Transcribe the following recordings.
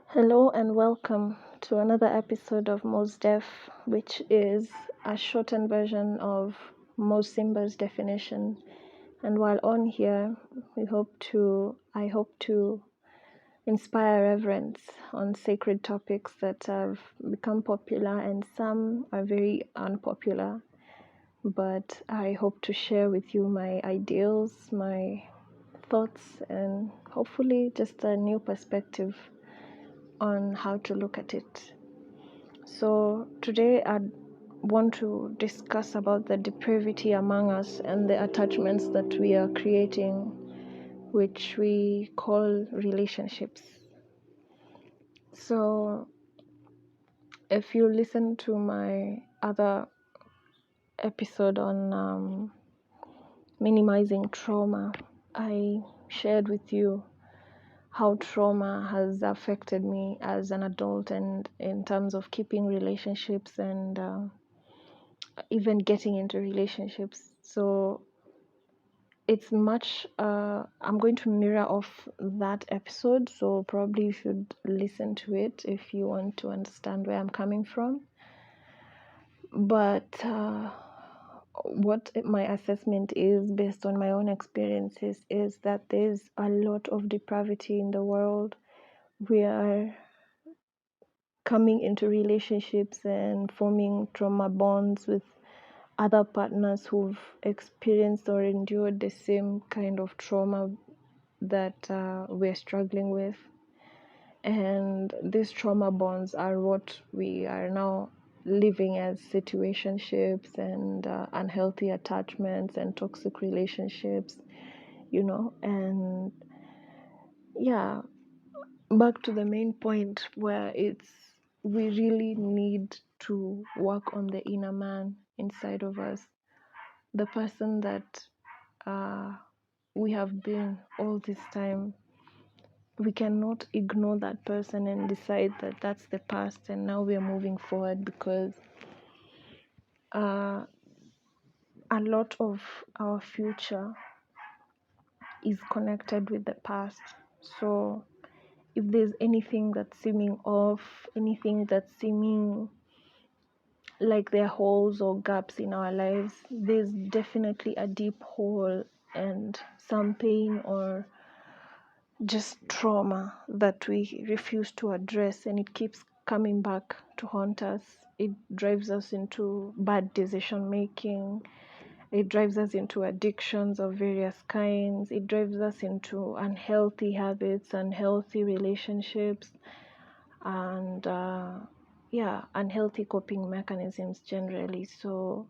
Hello and welcome to another episode of Most Def, which is a shortened version of Most Simba's definition. And while on here, I hope to inspire reverence on sacred topics that have become popular and some are very unpopular. But I hope to share with you my ideals, my thoughts, and hopefully just a new perspective on how to look at it. So today I want to discuss about the depravity among us and the attachments that we are creating, which we call relationships. So if you listen to my other episode on minimizing trauma, I shared with you how trauma has affected me as an adult and in terms of keeping relationships and even getting into relationships. So it's much I'm going to mirror off that episode, so probably you should listen to it if you want to understand where I'm coming from. But what my assessment is based on my own experiences is that there's a lot of depravity in the world. We are coming into relationships and forming trauma bonds with other partners who've experienced or endured the same kind of trauma that we're struggling with. And these trauma bonds are what we are now living as situationships and unhealthy attachments and toxic relationships, and yeah, back to the main point where we really need to work on the inner man inside of us, the person that we have been all this time. We cannot ignore that person and decide that that's the past and now we are moving forward, because a lot of our future is connected with the past. So if there's anything that's seeming off, anything that's seeming like there are holes or gaps in our lives, there's definitely a deep hole and some pain or just trauma that we refuse to address, and it keeps coming back to haunt us. It drives us into bad decision making. It drives us into addictions of various kinds. It drives us into unhealthy habits, unhealthy relationships, and unhealthy coping mechanisms generally. So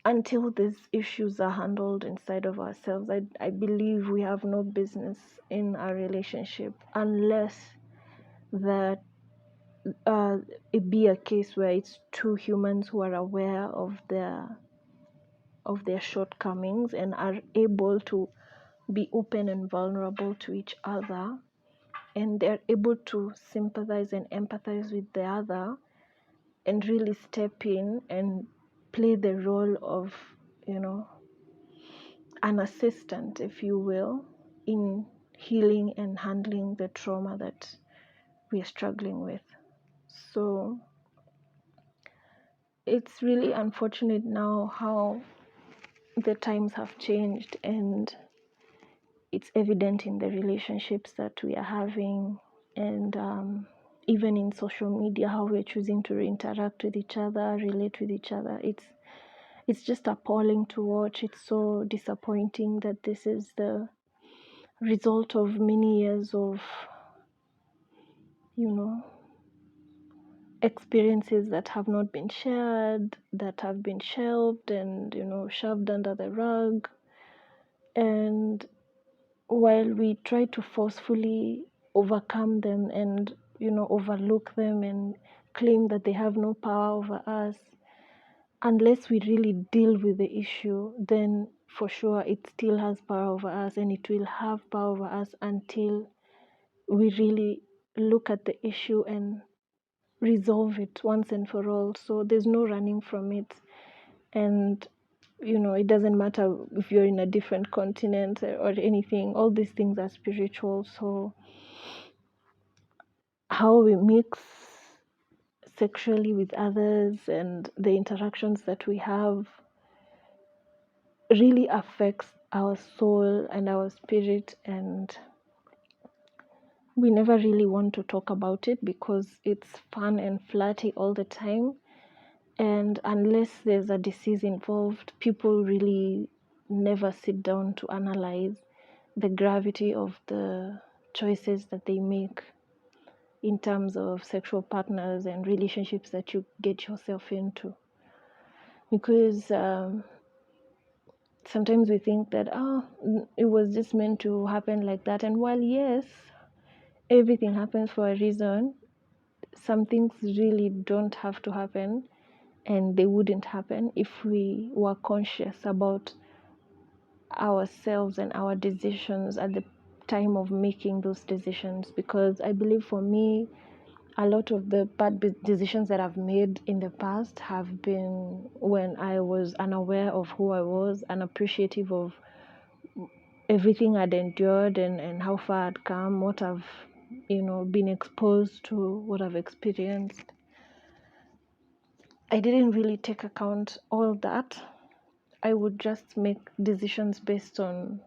until these issues are handled inside of ourselves, I believe we have no business in a relationship unless that it be a case where it's two humans who are aware of their shortcomings and are able to be open and vulnerable to each other, and they're able to sympathize and empathize with the other and really step in and play the role of, an assistant, if you will, in healing and handling the trauma that we are struggling with. So it's really unfortunate now how the times have changed, and it's evident in the relationships that we are having, and even in social media, how we're choosing to interact with each other, relate with each other. It's just appalling to watch. It's so disappointing that this is the result of many years of, experiences that have not been shared, that have been shelved and, shoved under the rug. And while we try to forcefully overcome them and, overlook them and claim that they have no power over us, unless we really deal with the issue, then for sure it still has power over us, and it will have power over us until we really look at the issue and resolve it once and for all. So there's no running from it. And it doesn't matter if you're in a different continent or anything. All these things are spiritual. So how we mix sexually with others and the interactions that we have really affects our soul and our spirit, and we never really want to talk about it because it's fun and flirty all the time. And unless there's a disease involved, people really never sit down to analyze the gravity of the choices that they make in terms of sexual partners and relationships that you get yourself into. Because sometimes we think that, it was just meant to happen like that. And while, yes, everything happens for a reason, some things really don't have to happen, and they wouldn't happen if we were conscious about ourselves and our decisions at the time of making those decisions. Because I believe for me, a lot of the bad decisions that I've made in the past have been when I was unaware of who I was, unappreciative of everything I'd endured and how far I'd come, what I've been exposed to, what I've experienced. I didn't really take account all that. I would just make decisions based on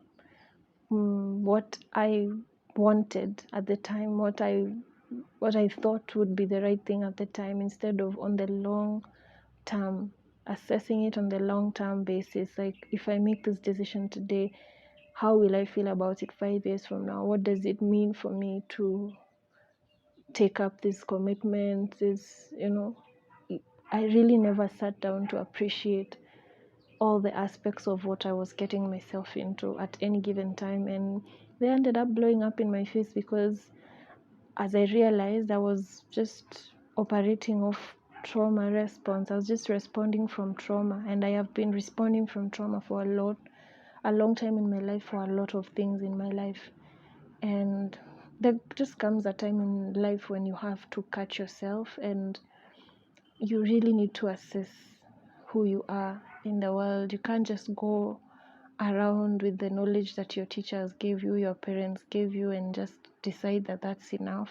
what I wanted at the time, what I thought would be the right thing at the time, instead of on the long term, assessing it on the long term basis. Like, if I make this decision today, how will I feel about it 5 years from now? What does it mean for me to take up this commitment? I really never sat down to appreciate all the aspects of what I was getting myself into at any given time, and they ended up blowing up in my face because as I realized, I was just operating off trauma response. I was just responding from trauma, and I have been responding from trauma for a long time in my life, for a lot of things in my life. And there just comes a time in life when you have to catch yourself, and you really need to assess who you are in the world. You can't just go around with the knowledge that your teachers gave you, your parents gave you, and just decide that that's enough.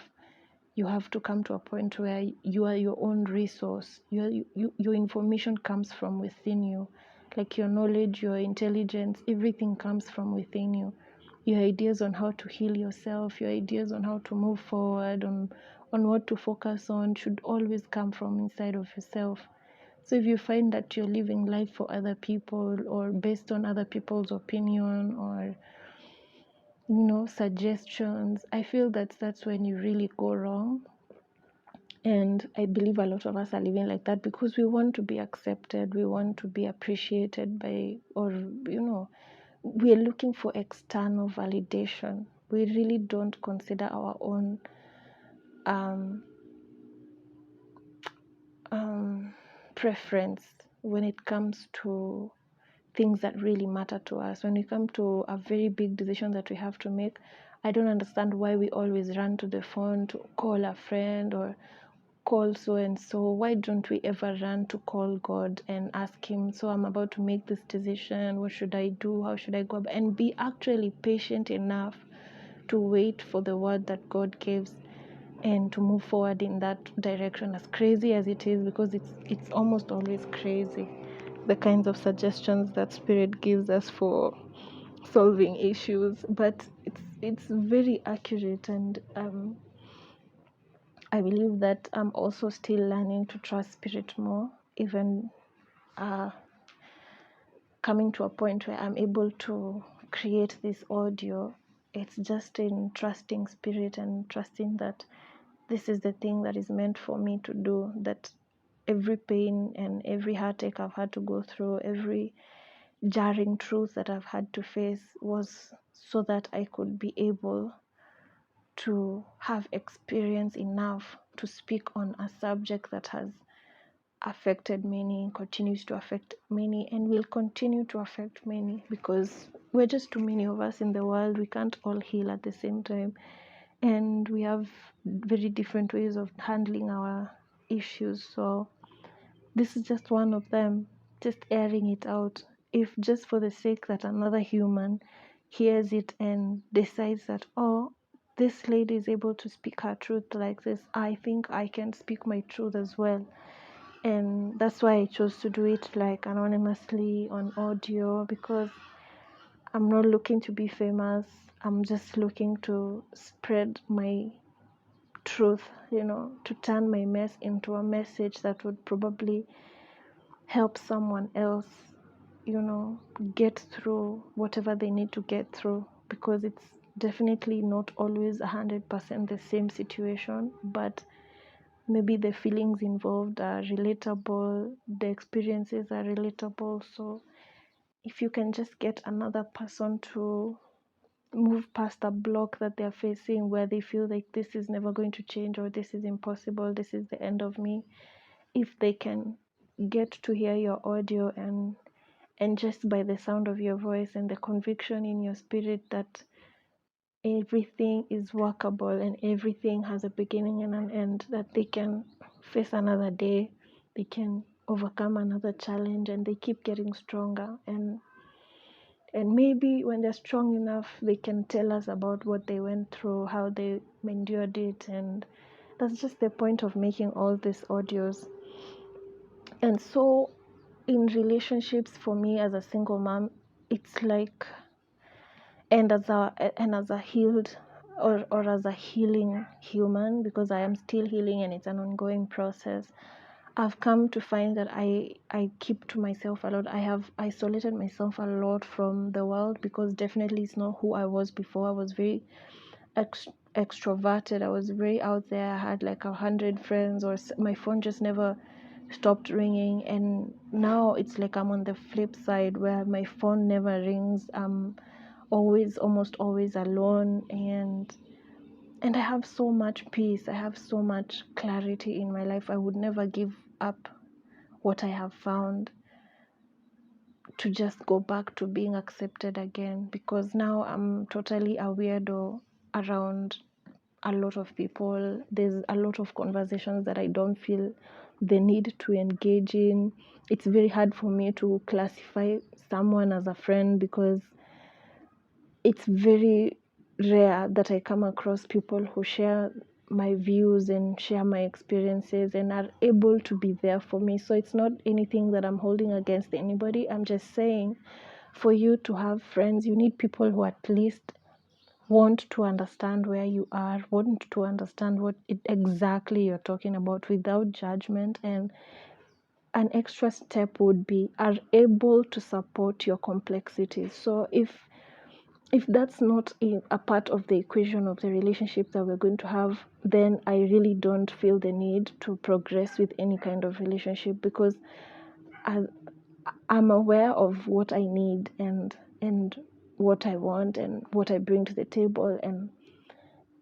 You have to come to a point where you are your own resource. Your information comes from within you. Like your knowledge, your intelligence, everything comes from within you. Your ideas on how to heal yourself, your ideas on how to move forward, on what to focus on, should always come from inside of yourself. So if you find that you're living life for other people, or based on other people's opinion, or suggestions, I feel that that's when you really go wrong. And I believe a lot of us are living like that because we want to be accepted, we want to be appreciated by, or we're looking for external validation. We really don't consider our own preference when it comes to things that really matter to us. When we come to a very big decision that we have to make, I don't understand why we always run to the phone to call a friend or call so and so. Why don't we ever run to call God and ask Him, so I'm about to make this decision, what should I do, how should I go about, and be actually patient enough to wait for the word that God gives and to move forward in that direction, as crazy as it is, because it's almost always crazy, the kinds of suggestions that Spirit gives us for solving issues, but it's very accurate. And I believe that I'm also still learning to trust Spirit more, even coming to a point where I'm able to create this audio. It's just in trusting Spirit and trusting that this is the thing that is meant for me to do, that every pain and every heartache I've had to go through, every jarring truth that I've had to face, was so that I could be able to have experience enough to speak on a subject that has affected many, continues to affect many, and will continue to affect many, because we're just too many of us in the world. We can't all heal at the same time, and we have very different ways of handling our issues. So this is just one of them, just airing it out, if just for the sake that another human hears it and decides that, oh, this lady is able to speak her truth like this, I think I can speak my truth as well. And that's why I chose to do it like anonymously on audio, because I'm not looking to be famous. I'm just looking to spread my truth, to turn my mess into a message that would probably help someone else, get through whatever they need to get through, because it's definitely not always 100% the same situation, but maybe the feelings involved are relatable, the experiences are relatable. So if you can just get another person to move past a block that they're facing, where they feel like this is never going to change, or this is impossible, this is the end of me, if they can get to hear your audio, and just by the sound of your voice and the conviction in your spirit that everything is workable and everything has a beginning and an end, that they can face another day, they can overcome another challenge, and they keep getting stronger. And maybe when they're strong enough, they can tell us about what they went through, how they endured it. And that's just the point of making all these audios. And so in relationships, for me as a single mom, it's like, and as a healed, or as a healing human, because I am still healing and it's an ongoing process, I've come to find that I keep to myself a lot. I have isolated myself a lot from the world, because definitely it's not who I was before. I was very extroverted. I was very out there. I had like 100 friends, or my phone just never stopped ringing. And now it's like I'm on the flip side, where my phone never rings. I'm almost always alone, and I have so much peace. I have so much clarity in my life. I would never give up what I have found to just go back to being accepted again, because now I'm totally a weirdo around a lot of people. There's a lot of conversations that I don't feel the need to engage in. It's very hard for me to classify someone as a friend, because it's very rare that I come across people who share my views and share my experiences and are able to be there for me. So it's not anything that I'm holding against anybody. I'm just saying, for you to have friends, you need people who at least want to understand where you are, want to understand what exactly you're talking about without judgment. And an extra step would be, are able to support your complexities. So if that's not a part of the equation of the relationship that we're going to have, then I really don't feel the need to progress with any kind of relationship, because I'm aware of what I need, and what I want, and what I bring to the table. And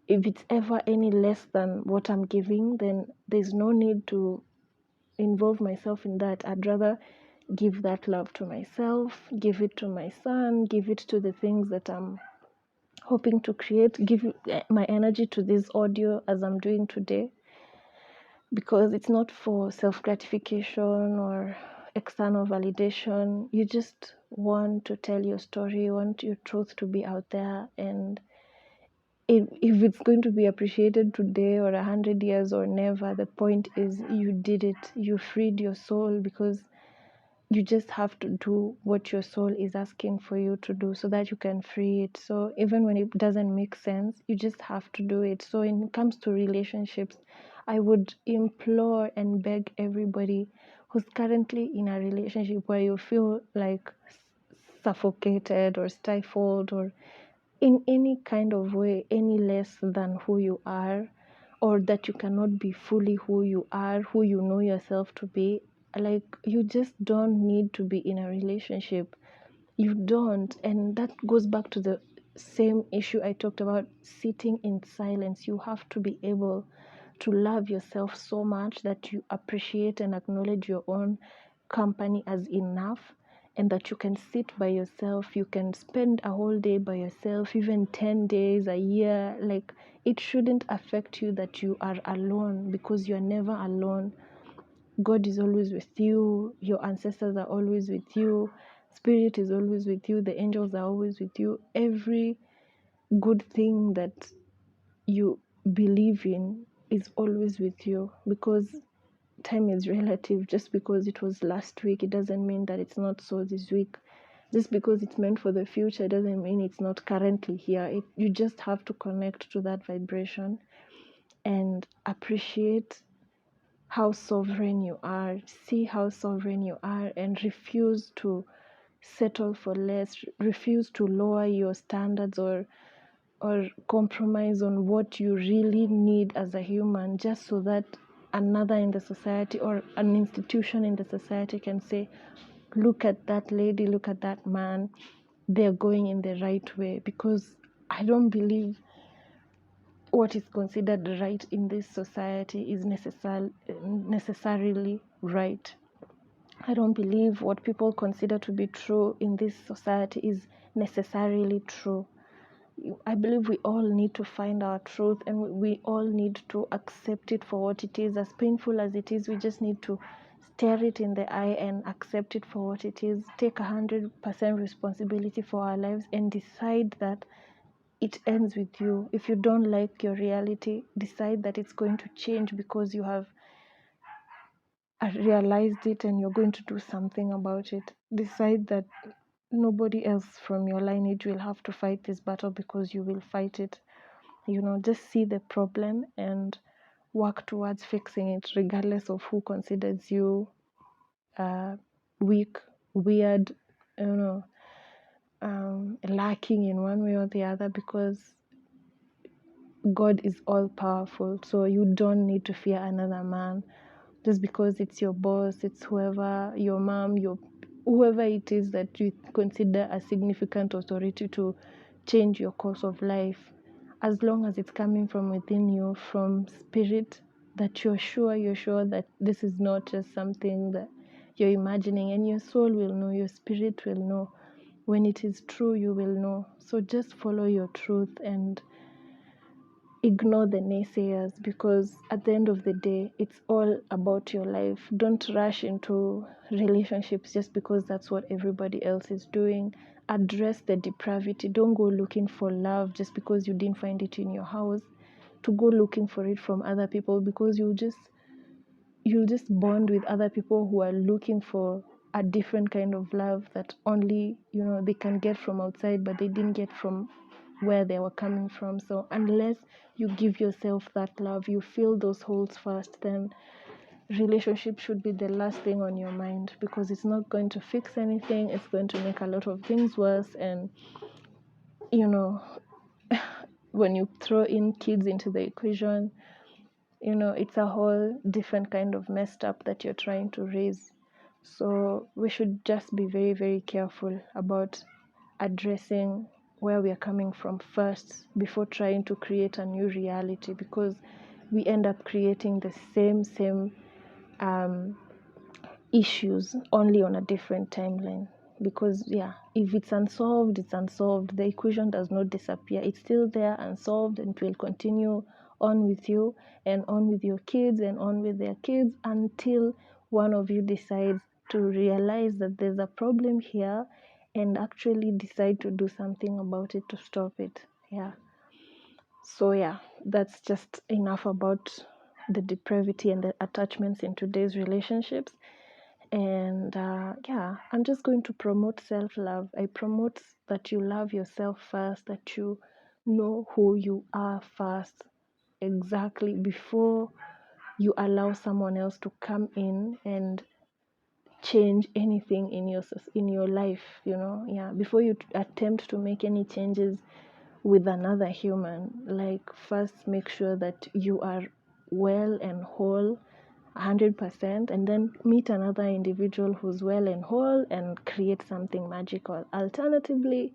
if it's ever any less than what I'm giving, then there's no need to involve myself in that. I'd rather give that love to myself, give it to my son, give it to the things that I'm hoping to create, give my energy to this audio as I'm doing today, because it's not for self-gratification or external validation. You just want to tell your story, you want your truth to be out there. And if it's going to be appreciated today or 100 years or never, the point is you did it. You freed your soul, because you just have to do what your soul is asking for you to do, so that you can free it. So even when it doesn't make sense, you just have to do it. So when it comes to relationships, I would implore and beg everybody who's currently in a relationship where you feel like suffocated or stifled, or in any kind of way any less than who you are, or that you cannot be fully who you are, who you know yourself to be. Like, you just don't need to be in a relationship. You don't. And that goes back to the same issue I talked about, sitting in silence. You have to be able to love yourself so much that you appreciate and acknowledge your own company as enough, and that you can sit by yourself. You can spend a whole day by yourself, even 10 days, a year. Like, it shouldn't affect you that you are alone, because you're never alone. God is always with you. Your ancestors are always with you. Spirit is always with you. The angels are always with you. Every good thing that you believe in is always with you, because time is relative. Just because it was last week, it doesn't mean that it's not so this week. Just because it's meant for the future doesn't mean it's not currently here. You just have to connect to that vibration and appreciate how sovereign you are. See how sovereign you are, and refuse to settle for less. Refuse to lower your standards or compromise on what you really need as a human, just so that another in the society or an institution in the society can say, look at that lady, look at that man, they're going in the right way. Because I don't believe what is considered right in this society is necessarily right. I don't believe what people consider to be true in this society is necessarily true. I believe we all need to find our truth, and we all need to accept it for what it is. As painful as it is, we just need to stare it in the eye and accept it for what it is. Take 100% responsibility for our lives and decide that it ends with you. If you don't like your reality, decide that it's going to change because you have realized it and you're going to do something about it. Decide that nobody else from your lineage will have to fight this battle because you will fight it. Just see the problem and work towards fixing it, regardless of who considers you weak, weird, lacking in one way or the other, because God is all powerful. So you don't need to fear another man just because it's your boss, it's whoever, your mom, whoever it is that you consider a significant authority to change your course of life. As long as it's coming from within you, from spirit, that you're sure that this is not just something that you're imagining, and your soul will know, your spirit will know. When it is true, you will know. So just follow your truth and ignore the naysayers, because at the end of the day, it's all about your life. Don't rush into relationships just because that's what everybody else is doing. Address the depravity. Don't go looking for love just because you didn't find it in your house, to go looking for it from other people, because you'll just bond with other people who are looking for a different kind of love that only they can get from outside, but they didn't get from where they were coming from. So unless you give yourself that love, you fill those holes first, then relationship should be the last thing on your mind, because it's not going to fix anything. It's going to make a lot of things worse. And when you throw in kids into the equation, it's a whole different kind of messed up that you're trying to raise. So we should just be very, very careful about addressing where we are coming from first before trying to create a new reality, because we end up creating the same issues, only on a different timeline. Because if it's unsolved, it's unsolved. The equation does not disappear. It's still there, unsolved, and it will continue on with you and on with your kids and on with their kids, until one of you decides to realize that there's a problem here and actually decide to do something about it to stop it. So that's just enough about the depravity and the attachments in today's relationships. And I'm just going to promote self-love. I promote that you love yourself first, that you know who you are first, exactly, before you allow someone else to come in and change anything in your life. Before you attempt to make any changes with another human, like, first make sure that you are well and whole 100%, and then meet another individual who's well and whole and create something magical. Alternatively,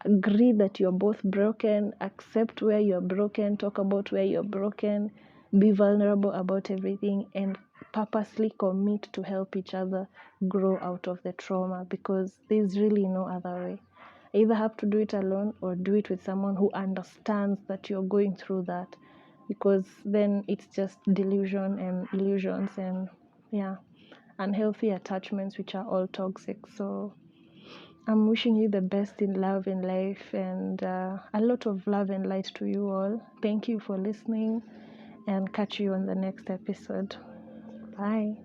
agree that you're both broken, accept where you're broken, talk about where you're broken, be vulnerable about everything, and purposely commit to help each other grow out of the trauma, because there's really no other way. Either have to do it alone or do it with someone who understands that you're going through that, because then it's just delusion and illusions and unhealthy attachments, which are all toxic. So I'm wishing you the best in love and life, and a lot of love and light to you all. Thank you for listening, and catch you on the next episode. Bye.